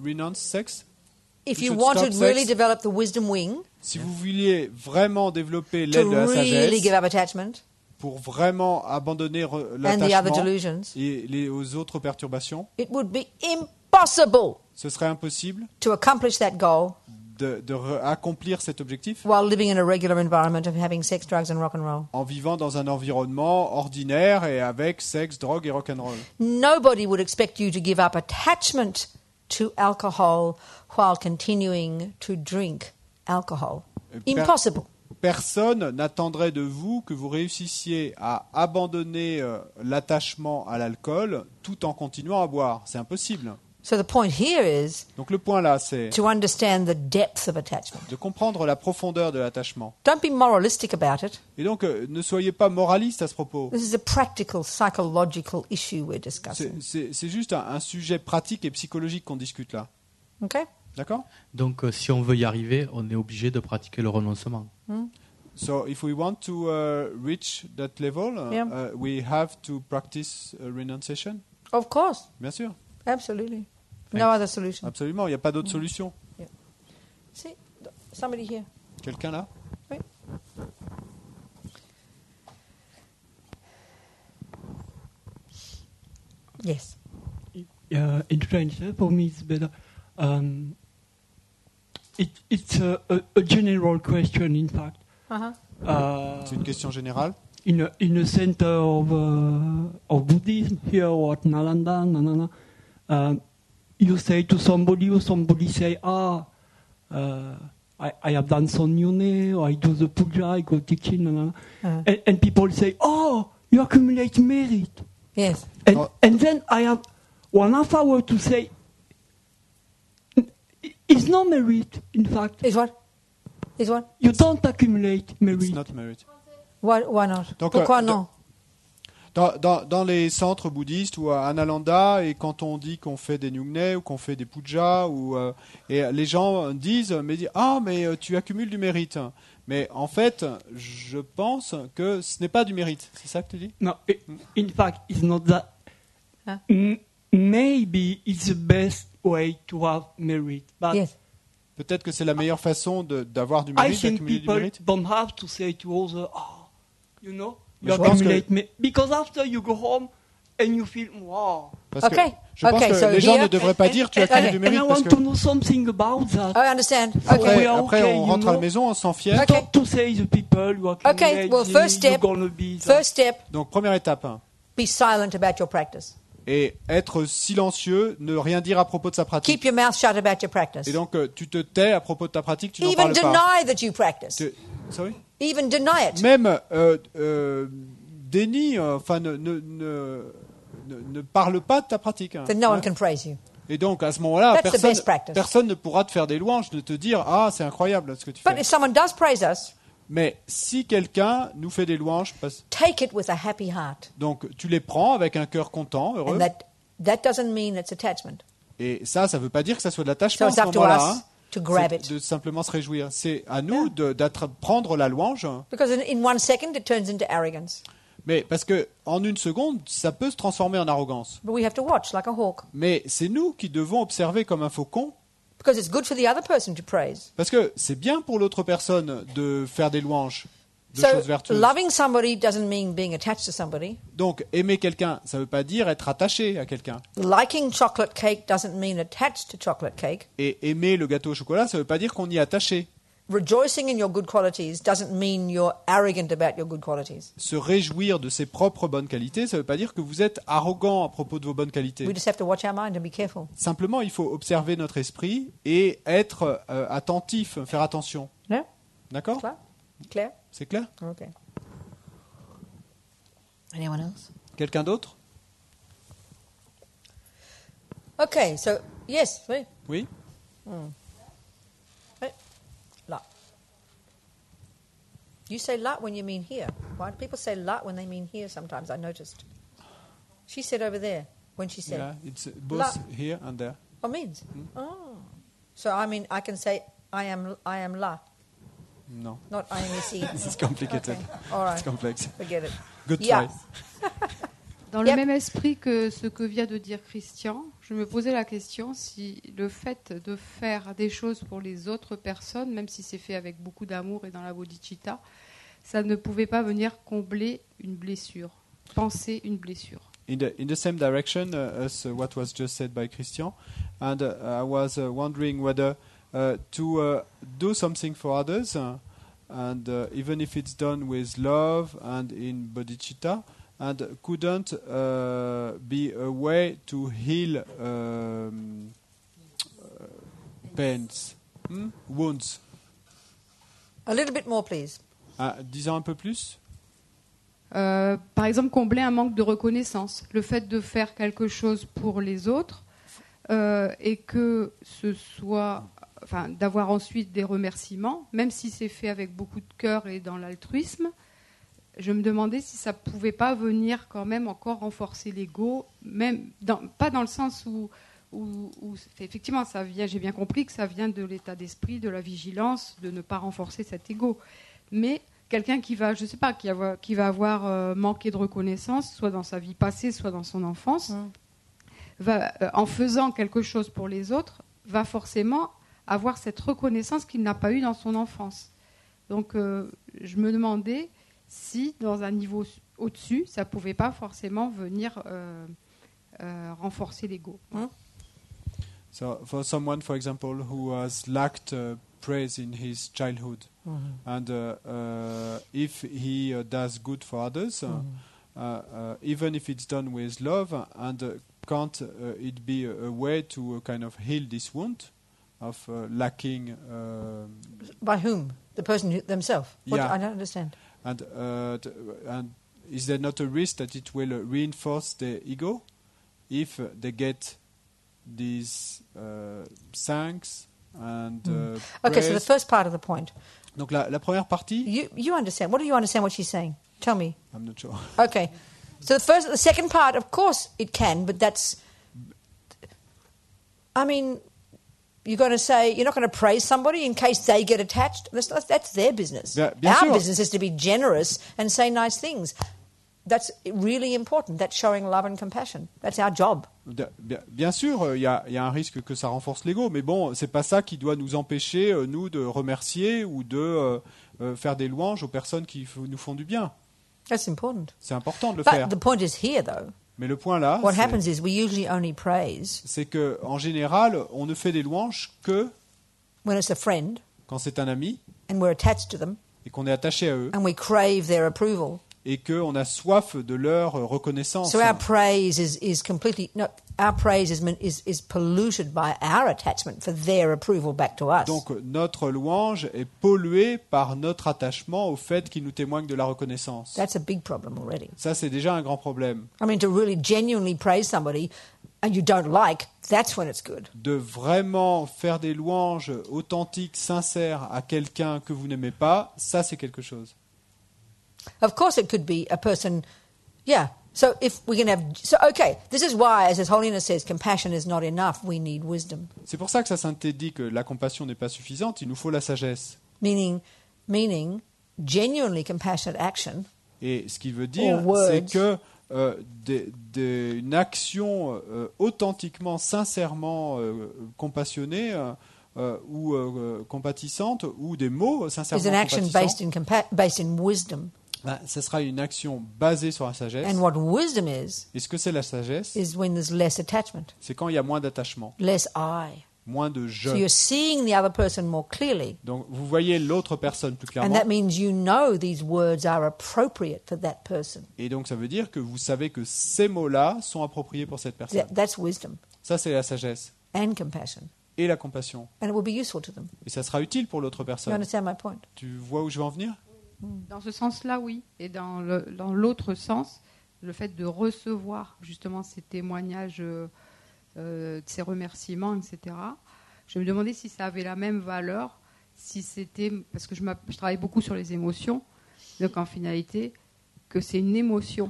renounce sex. If We you should want to stop really sex. develop the wisdom wing, Si vous vouliez vraiment développer to l'aile de la really sagesse, give up attachment pour vraiment abandonner and the other l'attachement delusions, et aux autres perturbations, it would be impossible ce serait impossible to accomplish that goal accomplir cet objectif while living in a regular environment of having sex, drugs, and rock and roll. en vivant dans un environnement ordinaire et avec sexe, drogue et rock'n'roll. Nobody would expect you to give up attachment to alcohol while continuing to drink alcohol. Impossible. Personne n'attendrait de vous que vous réussissiez à abandonner l'attachement à l'alcool tout en continuant à boire. C'est impossible. So the point here is Donc le point là, c'est to understand the depth of attachment. de comprendre la profondeur de l'attachement. Don't be moralistic about it. Et donc, ne soyez pas moraliste à ce propos. This is a practical, psychological issue we're discussing. C'est juste un sujet pratique et psychologique qu'on discute là. Okay? D'accord? Donc, si on veut y arriver, on est obligé de pratiquer le renoncement. So, if we want to reach that level, Yeah. we have to practice renunciation. Of course. Bien sûr, Absolutely. No Thanks. other solution. absolument. Il n'y a pas d'autre solution. See, somebody here. Quelqu'un là? Yes. In French, for me it's better. It's a general question, in fact. Uh-huh. C'est une question générale. In a center of Buddhism here or at Nalanda, you say to somebody, or somebody say, I have done some yone, or I do the puja, I go teaching, and people say, oh, you accumulate merit. Yes. And then I have 1/2 hour to say, it's not merit, in fact. Is what? Is what? You don't accumulate It's merit. not merit. Why not? Donc, Pourquoi non? Dans les centres bouddhistes ou à Nalanda, et quand on dit qu'on fait des nyungne ou qu'on fait des pujas, et les gens disent, mais tu accumules du mérite. Mais en fait, je pense que ce n'est pas du mérite. C'est ça que tu dis? No, in fact, it's not that. Huh? Maybe it's the best way to have merit. But Yes. Peut-être que c'est la meilleure façon d'avoir du I mérite, think d'accumuler du people mérite. don't have to say to others, you know, Mais you je pense accumulate merit. Because after you go home and you feel, wow. Parce Okay. que je pense Okay, que so les gens here- ne devraient pas dire tu accumules okay. du And mérite I parce want que to know something about that. I understand. après, Okay. we are après, okay, on you rentre à la know. maison, on s'en fier. Okay. Stop to say the people who accumulate, Okay, well, first step- you're gonna be that. First step, Donc première étape, be silent about your practice. et être silencieux, ne rien dire à propos de sa pratique. Keep your mouth shut about your practice. Et donc tu te tais à propos de ta pratique, tu n'en Even parles pas. deny that you practice. Sorry? Even deny it. Même déni, enfin ne parle pas de ta pratique. Then no one can praise you. Et donc à ce moment-là, That's the best practice. personne ne pourra te faire des louanges, de te dire c'est incroyable ce que tu But fais. if someone does praise us, Mais si quelqu'un nous fait des louanges, take it with a happy heart. donc tu les prends avec un cœur content, heureux. And that doesn't mean it's attachment. Et ça ne veut pas dire que ça soit de So l'attachement à it's ce up to moment-là. us to grab C'est it. de simplement se réjouir. C'est à nous de prendre la louange. Because in 1 second it turns into arrogance. Mais parce que en une seconde, ça peut se transformer en arrogance. But we have to watch like a hawk. Mais c'est nous qui devons observer comme un faucon, Because it's good for the other person to praise. parce que c'est bien pour l'autre personne de faire des louanges, de So, choses vertueuses. loving somebody doesn't mean being attached to somebody. Donc, aimer quelqu'un, ça ne veut pas dire être attaché à quelqu'un. Liking chocolate cake doesn't mean attached to chocolate cake. Et aimer le gâteau au chocolat, ça ne veut pas dire qu'on y est attaché. Rejoicing in your good qualities doesn't mean you're arrogant about your good qualities. Se réjouir de ses propres bonnes qualités, ça ne veut pas dire que vous êtes arrogant à propos de vos bonnes qualités. We just have to watch our mind and be careful. Simplement, il faut observer notre esprit et être attentif, faire attention. No? D'accord? Claire? Claire? C'est clair? Okay. Anyone else? Quelqu'un d'autre? Okay, so, yes, oui. Oui? Right. La. You say la when you mean here. Why do people say la when they mean here sometimes? I noticed. She said over there when she said. Yeah, it's both La. here and there. What means? Oh. So I mean I can say I am la, Non. not I am ici. It's complicated. Okay. All right. It's complex. Forget it. Good Yeah. try. Dans Yep. le même esprit que ce que vient de dire Christian, je me posais la question si le fait de faire des choses pour les autres personnes, même si c'est fait avec beaucoup d'amour et dans la bodhicitta, ça ne pouvait pas venir combler une blessure, penser une blessure. In the same direction as what was just said by Christian, and I was wondering whether to do something for others, and even if it's done with love and in bodhicitta, and couldn't be a way to heal pains, wounds. A little bit more, please. Disons un peu plus. Par exemple, combler un manque de reconnaissance. Le fait de faire quelque chose pour les autres et que ce soit, enfin, d'avoir ensuite des remerciements, même si c'est fait avec beaucoup de cœur et dans l'altruisme, je me demandais si ça pouvait pas venir quand même encore renforcer l'ego, même pas dans le sens où effectivement ça vient. J'ai bien compris que ça vient de l'état d'esprit, de la vigilance, de ne pas renforcer cet ego, mais quelqu'un qui va, je sais pas, qui va avoir manqué de reconnaissance, soit dans sa vie passée, soit dans son enfance, va, en faisant quelque chose pour les autres, va forcément avoir cette reconnaissance qu'il n'a pas eue dans son enfance. Donc, je me demandais si, dans un niveau au-dessus, ça pouvait pas forcément venir renforcer l'ego. So, for someone, for example, who has lacked praise in his childhood, and if he does good for others, even if it's done with love, and can't it be a way to kind of heal this wound of lacking? By whom? The person themselves? Yeah. I don't understand. And is there not a risk that it will reinforce the ego if they get these thanks and Okay, so the praise? first part of the point. Donc la première partie, You understand. What do you understand what she's saying? Tell me. I'm not sure. Okay. So the second part, of course it can, but that's, I mean, you're going to say, you're not going to praise somebody in case they get attached. That's their business. Bien Our sûr. business is to be generous and say nice things. That's really important. That's showing love and compassion. That's our job. Bien sûr, il y a un risque que ça renforce l'ego, mais bon, c'est pas ça qui doit nous empêcher, nous, de remercier ou de faire des louanges aux personnes qui nous font du bien. That's important. C'est important de le faire. But the point is here, though. Mais le point là, What happens is we usually only praise c'est que en général, on ne fait des louanges que when it's a friend quand c'est un ami and we're attached to them et qu'on est attaché à eux and we crave their approval. et qu'on a soif de leur reconnaissance. So our praise is completely our praise is polluted by our attachment for their approval back to us. Donc notre louange est polluée par notre attachement au fait qu'ils nous témoignent de la reconnaissance. That's a big problem already. Ça, c'est déjà un grand problème. I mean, to really genuinely praise somebody and you don't like, that's when it's good. De vraiment faire des louanges authentiques, sincères à quelqu'un que vous n'aimez pas, ça c'est quelque chose. Of course, it could be a person, yeah. So if we can have, so okay, this is why, as His Holiness says, compassion is not enough. We need wisdom. C'est pour ça que sa sainteté dit que la compassion n'est pas suffisante, il nous faut la sagesse. Meaning, genuinely compassionate action Et ce qu'il veut dire, Or c'est words. que une action authentiquement, sincèrement compassionnée ou compatissante, ou des mots Is sincèrement an action compatissants, based in wisdom. ce sera une action basée sur la sagesse. And what wisdom is Et ce que c'est la sagesse, when there's less attachment, c'est quand il y a moins d'attachement, less I. moins de je. So you're seeing the other person more clearly. Donc vous voyez l'autre personne plus And clairement. that means you know these words are appropriate for that person. Et donc ça veut dire que vous savez que ces mots-là sont appropriés pour cette personne. That's wisdom Ça, c'est la sagesse and compassion. et la compassion. And it will be useful to them. Et ça sera utile pour l'autre You personne. understand my point? Tu vois où je veux en venir? Dans ce sens-là, oui. Et dans l'autre sens, le fait de recevoir justement ces témoignages, ces remerciements, etc., je me demandais si ça avait la même valeur, si c'était... Parce que je travaille beaucoup sur les émotions, donc en finalité, que c'est une émotion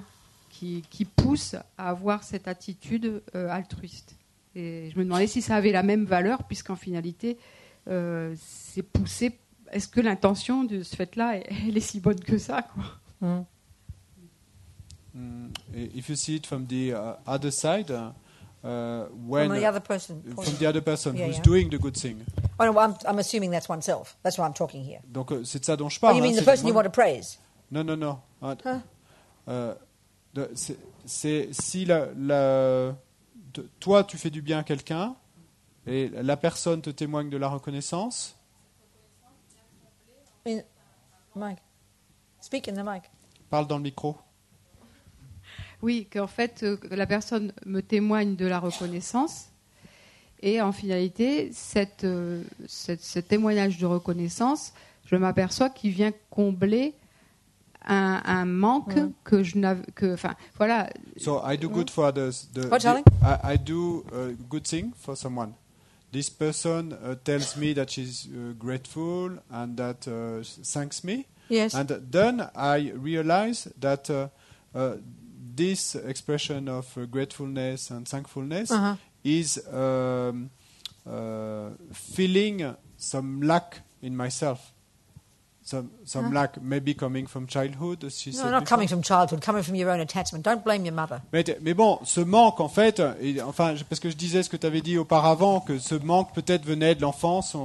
qui pousse à avoir cette attitude altruiste. Et je me demandais si ça avait la même valeur, puisqu'en finalité, c'est poussé... Est-ce que l'intention de ce fait-là, elle est si bonne que ça, quoi? If you see it from the other side, when From the other person. from the other person Yeah, who's yeah. doing the good thing. Oh, no, I'm assuming that's oneself. That's why I'm talking here. Donc c'est de ça dont je Oh, parle. you mean hein, the c'est person you moi- want to praise? Non, non, non. Huh? C'est si toi tu fais du bien à quelqu'un et la personne te témoigne de la reconnaissance. Mike, speak in the mic. Parle dans le micro. Oui, qu'en fait, la personne me témoigne de la reconnaissance. Et en finalité, ce témoignage de reconnaissance, je m'aperçois qu'il vient combler un manque que je n'avais... Enfin, voilà. So I do good for others. What, darling? I do a good thing for someone. This person tells me that she's grateful and that thanks me. Yes. And then I realize that this expression of gratefulness and thankfulness Uh-huh. is feeling some lack in myself. Some lack, maybe coming from childhood, as she No, said not before. coming from childhood, coming from your own attachment. Don't blame your mother. Mais bon, ce manque, en fait, parce que je disais ce que tu avais dit auparavant, que ce manque peut-être venait de l'enfance.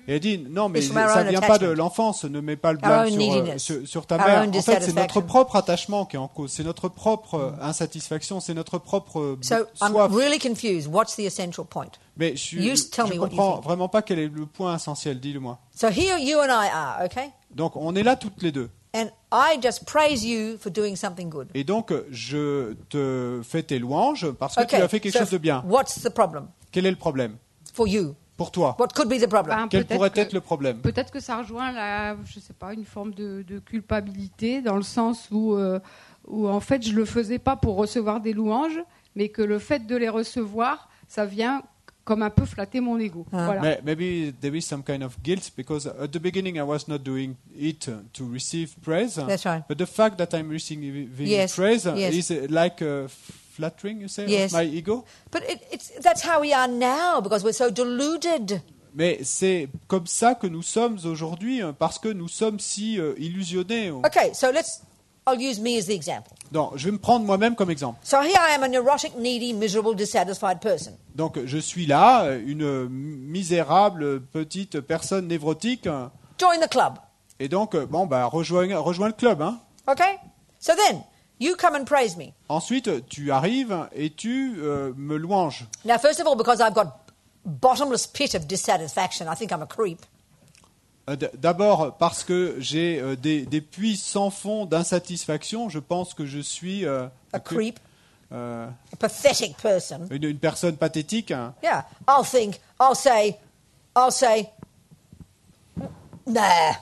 Et elle dit, non, mais It's from our ça own vient pas de attachment. l'enfance, ne mets pas le Our blâme own neediness. sur ta Our mère. own En fait, c'est notre dissatisfaction. propre attachement qui est en cause, c'est notre propre insatisfaction, c'est notre propre So soif. I'm really confused. What's the essential point? Mais You tell me what you comprends think. vraiment pas quel est le point essentiel, dis-le-moi. So here you and I are, okay? Donc, on est là toutes les deux. And I just praise you for doing something good. Et donc, je te fais tes louanges parce que tu Okay. as fait quelque so chose de bien. what's the problem Quel est le problème for you? pour toi? What could be the problem? Ben, Quel peut-être pourrait que- être le problème? Peut-être que ça rejoint je sais pas, une forme de culpabilité dans le sens où en fait je le faisais pas pour recevoir des louanges, mais que le fait de les recevoir, ça vient comme un peu flatter mon ego. Ah. Voilà. Maybe there is some kind of guilt because at the beginning I was not doing it to receive praise. That's right. But the fact that I'm receiving Yes, praise yes. is like flattering, you say, Yes. of my ego. But that's how we are now because we're so deluded. Mais c'est comme ça que nous sommes aujourd'hui parce que nous sommes si illusionnés. Okay, so I'll use me as the example. Donc, je vais me prendre moi-même comme exemple. So here I am, a neurotic, needy, miserable, dissatisfied person. Donc, je suis là, une misérable petite personne névrotique. Join the club. Et donc, rejoins le club, hein. Okay? So then, you come and praise me. Ensuite, tu arrives et tu me louanges. Now, first of all, because I've got bottomless pit of dissatisfaction, I think I'm a creep. D'abord, parce que j'ai des puits sans fond d'insatisfaction, je pense que je suis A creep. euh, A pathetic person. une personne pathétique. Hein. Yeah. I'll say, nah.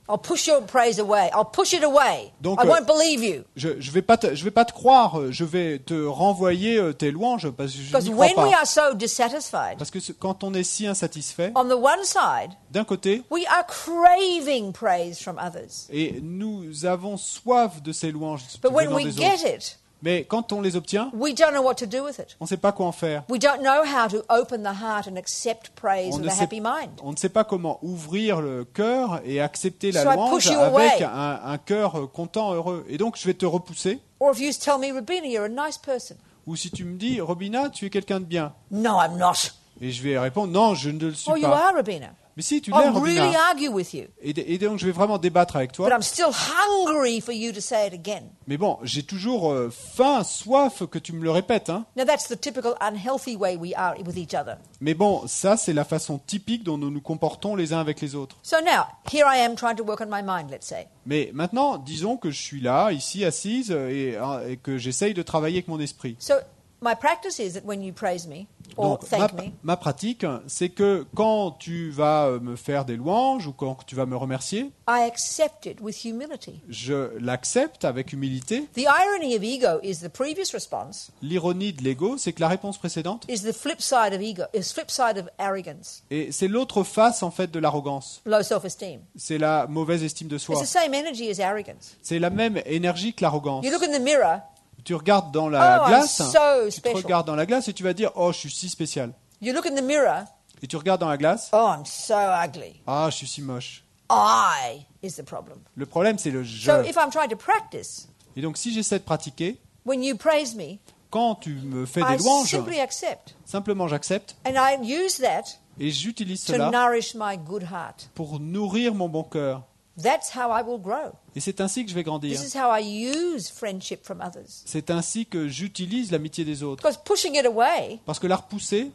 I'll push your praise away. I'll push it away. Donc, I won't believe you. Je vais pas te croire, je vais te renvoyer tes louanges parce que je Because n'y crois when pas. we are so dissatisfied, Parce que quand on est si insatisfait, on the one side, d'un côté, we are craving praise from others. et nous avons soif de ces louanges But when venant we des get autres. it, Mais quand on les obtient, we don't know what to do with it. on ne sait pas quoi en faire. We don't know how to open the heart and accept praise On with ne, a sait, happy mind. on ne sait pas comment ouvrir le cœur et accepter la So I louange push you avec away. un cœur content, heureux. Et donc je vais te repousser. Or if you tell me, Rabina, you're a nice person. Ou si tu me dis, Robina, tu es quelqu'un de bien. No, I'm not. Et je vais répondre, non, je ne le suis Oh, you pas. are, Rabina. Mais si, tu l'es, I'll Robina. really argue with you. Et donc je vais vraiment débattre avec But toi. I'm still hungry for you to say it again. Mais bon, j'ai toujours faim, soif que tu me le répètes. Hein. Now, that's the typical unhealthy way we are with each other. Mais bon, ça, c'est la façon typique dont nous nous comportons les uns avec les autres. So now, here I am trying to work on my mind, let's say. Mais maintenant, disons que je suis là, ici, assise, et que j'essaye de travailler avec mon esprit. So my practice is that when you praise me or Donc, thank me, ma pratique, c'est que quand tu vas me faire des louanges ou quand tu vas me remercier, I accept it with humility. je l'accepte avec humilité. The irony of ego is the previous response L'ironie de l'ego, c'est que la réponse précédente, is the flip side of ego, is flip side of arrogance, et c'est l'autre face en fait de l'arrogance. low self-esteem. C'est la mauvaise estime de soi. It's the same energy as arrogance. C'est la même énergie que l'arrogance. You look in the mirror, Tu regardes dans la Oh, I'm glace, so tu te special. regardes dans la glace et tu vas dire « Oh, je suis si spécial you look in the mirror, ». Et tu regardes dans la glace oh, I'm so ugly. « Ah, je suis si moche I is the problem. ». Le problème, c'est le « je So if I'm trying to practice, ». Et donc, si j'essaie de pratiquer, when you praise me, quand tu me fais I des louanges, simply accept. simplement j'accepte And I use that et j'utilise to cela nourish my good heart. pour nourrir mon bon cœur. That's how I will grow. Et c'est ainsi que je vais grandir. This is how I use friendship from others. C'est ainsi que j'utilise l'amitié des autres. Because pushing it away Parce que la repousser,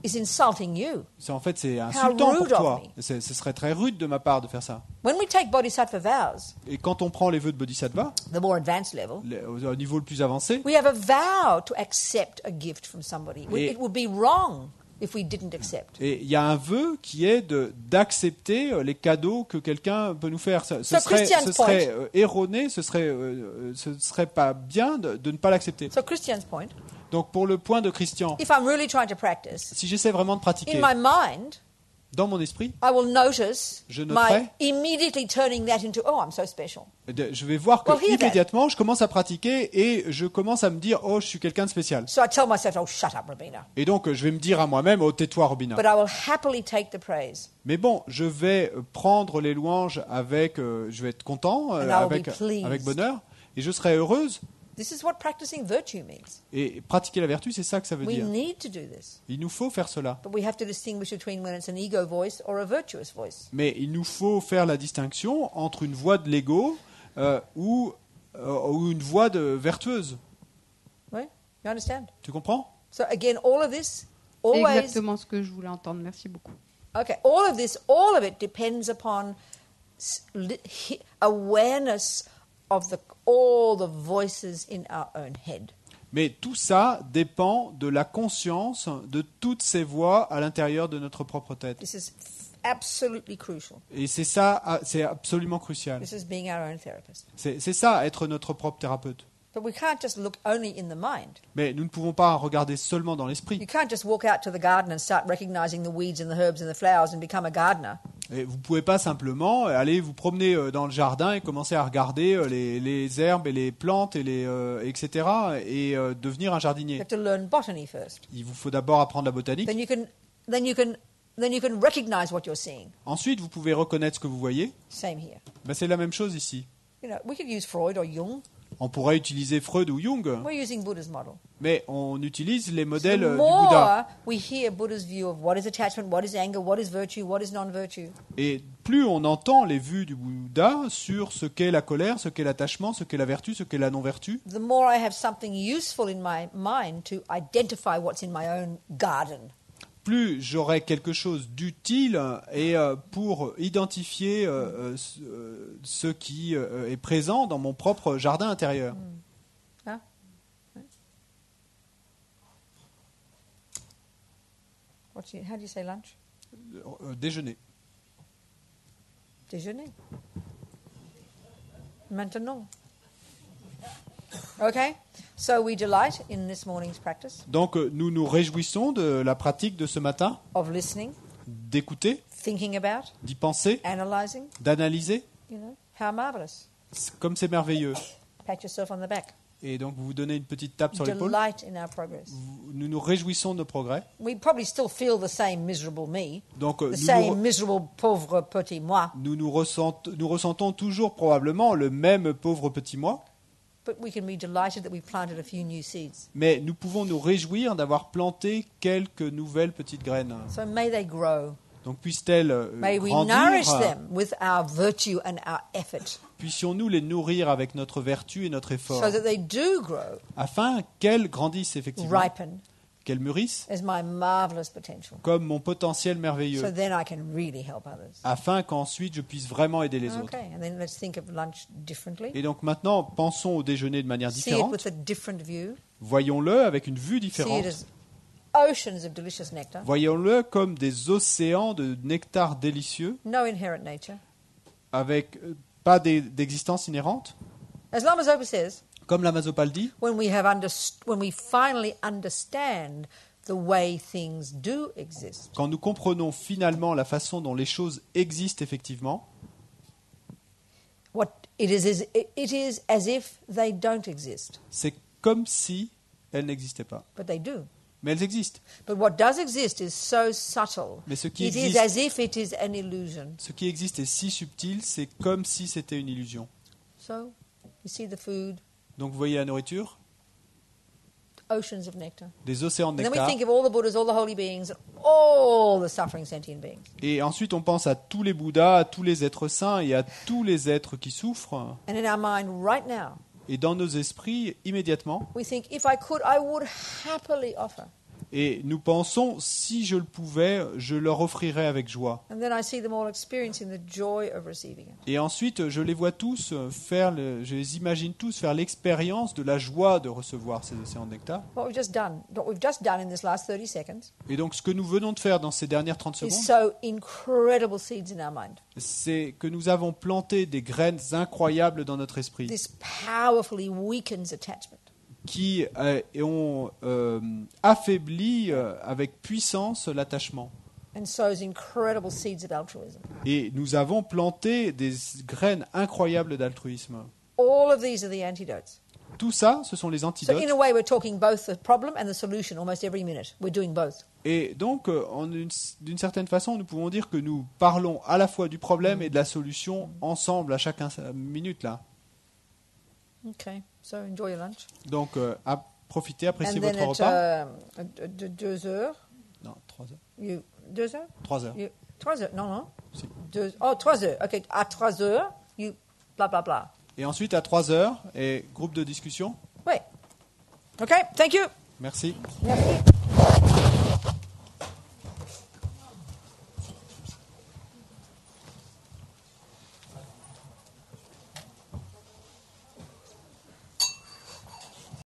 is insulting you. c'est insultant pour rude of toi. me. Ce serait très rude de ma part de faire ça. When we take bodhisattva vows, Et quand on prend les vœux de Bodhisattva, the more advanced level, au niveau le plus avancé, we have a vow to accept a gift from somebody. Et- It would be wrong if we didn't accept. et il y a un vœu qui est d'accepter les cadeaux que quelqu'un peut nous faire. Ce So serait, Christian's erroné, ce serait pas bien de ne pas l'accepter. So Christian's point, Donc pour le point de Christian, if I'm really trying to practice, si j'essaie vraiment de pratiquer in my mind, dans mon esprit, I will notice Je noterai. my immediately turning that into, oh, I'm so special. je vais voir que Well, hear that. immédiatement je commence à pratiquer et je commence à me dire oh je suis quelqu'un de spécial. So I tell myself, oh, shut up, Rabina. Et donc je vais me dire à moi-même oh tais-toi Robina. But I will happily take the praise. Mais bon, je vais prendre les louanges avec, je vais être content, And I will avec, be pleased. avec bonheur, et je serai heureuse. This is what practicing virtue means. Et pratiquer la vertu, c'est ça que ça veut We dire. need to do this. Il nous faut faire cela. But we have to distinguish between when it's an ego voice or a virtuous voice. Mais il nous faut faire la distinction entre une voix de l'ego ou une voix vertueuse. Right? You understand? Tu comprends? So again, all of this, C'est always, exactement ce que je voulais entendre. Merci beaucoup. okay, all of this, all of it depends upon awareness of all the voices in our own head. Mais tout ça dépend de la conscience de toutes ces voix à l'intérieur de notre propre tête. This is absolutely crucial. Et c'est ça, c'est absolument crucial. This is being our own therapist. C'est ça, être notre propre thérapeute. But we can't just look only in the mind. Mais nous ne pouvons pas regarder seulement dans You l'esprit. can't just walk out to the garden and start recognizing the weeds and the herbs and the flowers and become a gardener. Et vous ne pouvez pas simplement aller vous promener dans le jardin et commencer à regarder les herbes et les plantes et etc. et devenir un You jardinier. have to learn botany first. Il vous faut d'abord apprendre la botanique. Then you can recognize what you're seeing. Ensuite, vous pouvez reconnaître ce que vous voyez. Same here. Ben, c'est la même chose ici. You know, we could use Freud or Jung. On pourrait utiliser Freud ou Jung, We're using Buddha's model. mais on utilise les The modèles du Bouddha. more we hear Buddha's view of what is attachment, what is anger, what is virtue, what is non-virtue, Et plus on entend les vues du Bouddha sur ce qu'est la colère, ce qu'est l'attachement, ce qu'est la vertu, ce qu'est la non-vertu, the more I have something useful in my mind to identify what's in my own garden. plus j'aurai quelque chose d'utile et pour identifier ce qui est présent dans mon propre jardin intérieur. Huh? How do you say lunch? Déjeuner. Déjeuner. Maintenant. Okay? So we delight in this morning's practice Donc nous nous réjouissons de la pratique de ce matin, of listening, d'écouter, thinking about, d'y penser, analyzing. d'analyser. You know, how marvelous. Comme c'est merveilleux. Pat yourself on the back. Et donc vous vous donnez une petite tape sur l'épaule. Delight in our progress. Nous nous réjouissons de nos progrès. We probably still feel the same miserable me, Donc the same miserable pauvre petit moi, nous ressentons toujours probablement le même pauvre petit moi, but we can be delighted that we planted a few new seeds. mais nous pouvons nous réjouir d'avoir planté quelques nouvelles petites graines. So may they grow. Donc puissent-elles May we grandir, nourish them with our virtue and our effort, puissions-nous les nourrir avec notre vertu et notre effort, so that they do grow, afin qu'elles grandissent effectivement, ripen qu'elles mûrissent as my marvelous potential. comme mon potentiel merveilleux, So then I can really help others. afin qu'ensuite je puisse vraiment aider les autres. Okay, and then let's think of lunch differently. Et donc maintenant, pensons au déjeuner de manière See it différente. with a different view. Voyons-le avec une vue See it différente. as oceans of delicious nectar. Voyons-le comme des océans de nectar délicieux, No inherent nature. avec pas d'existence inhérente. As Lama Zopa says, Comme la Mazopal dit, when we finally understand the way things do exist, quand nous comprenons finalement la façon dont les choses existent effectivement, it is as if they don't exist, c'est comme si elles n'existaient pas. but they do. Mais elles existent. But what does exist is so subtle. Mais ce qui It is existe, as if it is an illusion. ce qui existe est si subtil, c'est comme si c'était une illusion. So, you see the food, Donc vous voyez la nourriture, oceans of nectar. des océans de And then we nectar, think of all the Buddhas, all the holy beings, all the suffering sentient beings. et ensuite on pense à tous les Bouddhas, à tous les êtres saints et à tous les êtres qui souffrent. And in our mind right now, Et dans nos esprits, immédiatement, we think, if I could, I would happily offer. et nous pensons, si je le pouvais, je leur offrirais avec joie. And then I see them all experiencing the joy of receiving it. Et ensuite, je les vois tous je les imagine tous faire l'expérience de la joie de recevoir ces océans de nectar. What we've just done in this last 30 seconds Et donc, ce que nous venons de faire dans ces dernières 30 is secondes, so incredible seeds in our mind. c'est que nous avons planté des graines incroyables dans notre esprit, This powerfully weakens attachment. qui ont affaibli avec puissance l'attachement. And sows incredible seeds of altruism. Et nous avons planté des graines incroyables d'altruisme. All of these are the antidotes. Tout ça, ce sont les So antidotes. in a way, we're talking both the problem and the solution almost every minute. We're doing both. Et donc, d'une certaine façon, nous pouvons dire que nous parlons à la fois du problème et de la solution ensemble à chaque minute là. Okay, so enjoy your lunch. Donc, profitez, appréciez And then votre repas. at 2 heures, Non, 3 heures. 2 heures? 3 heures. 3 heures, non. Si. 3 heures. Okay, à 3 heures, you blah blah blah. Et ensuite, à 3 heures, et groupe de discussion. Oui. Okay, thank you. Merci. Merci.